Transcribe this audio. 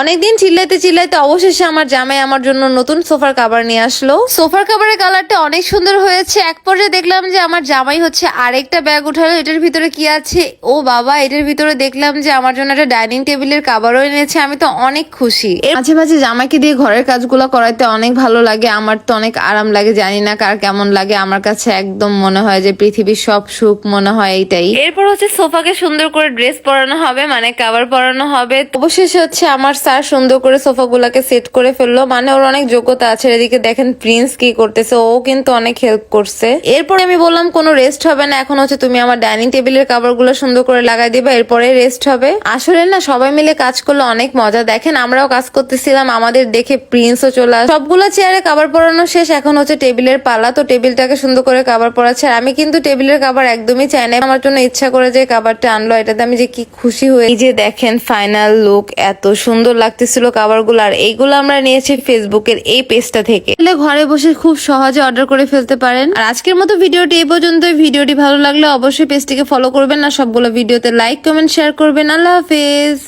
অনেকদিন চিল্লাইতে চিল্লাইতে অবশেষে আমার জামাই আমার জন্য নতুন সোফার কভার নিয়ে আসলো। সোফার কভারের কালারটা অনেক সুন্দর হয়েছে। এক পর্যায়ে দেখলাম যে আমার জামাই হচ্ছে আরেকটা ব্যাগ উঠালো। এটার ভিতরে কি আছে? ও বাবা, এটার ভিতরে দেখলাম যে আমার জন্য একটা ডাইনিং টেবিলের কভারও এনেছে। আমি তো অনেক খুশি। মাঝে মাঝে জামাইকে দিয়ে ঘরের কাজগুলো করাইতে অনেক ভালো লাগে। আমার তো অনেক আরাম লাগে, জানি না কার কেমন লাগে। আমার কাছে একদম মনে হয় যে পৃথিবীর সব সুখ মনে হয় এইটাই। এরপর হচ্ছে সোফাকে সুন্দর করে ড্রেস পরানো হবে, মানে কভার পরানো হবে। অবশেষে হচ্ছে আমার স্যার সুন্দর করে সোফা গুলাকে সেট করে ফেললো, মানে ওর অনেক যোগ্যতা আছে। এদিকে দেখেন প্রিন্স কি করতেছে, ও কিন্তু অনেক হেল্প করছে। এরপরে আমি বললাম কোনো রেস্ট হবে না, এখন হচ্ছে তুমি আমার ডাইনিং টেবিলের কভার গুলো সুন্দর করে লাগাই দিবা, এরপরে রেস্ট হবে। আসলে না সবাই মিলে কাজ করলে অনেক মজা। দেখেন আমরাও কাজ করতেছিলাম, আমাদের দেখে প্রিন্সও চলে আসে। সবগুলো চেয়ারে কভার পরানো শেষ, এখন হচ্ছে টেবিলের পালা। তো টেবিলটাকে সুন্দর করে কভার পরাচ্ছে। আর আমি কিন্তু টেবিলের কভার একদমই চাই না, আমার জন্য ইচ্ছা করে যে কভারটা আনলো। এটাতে আমি যে কি খুশি হয়ে। এই যে দেখেন ফাইনাল লুক, এত সুন্দর লাগতেছিল কভার গুলো। আর এইগুলো আমরা নিয়েছি ফেসবুকের এই পেজটা থেকে। ঘরে বসে খুব সহজে অর্ডার করে ফেলতে পারেন। আর আজকের মতো ভিডিওটি এই পর্যন্ত। ভিডিওটি ভালো লাগলে অবশ্যই পেজটিকে ফলো করবেন, আর সবগুলো ভিডিওতে লাইক কমেন্ট শেয়ার করবেন। আল্লাহ হাফেজ।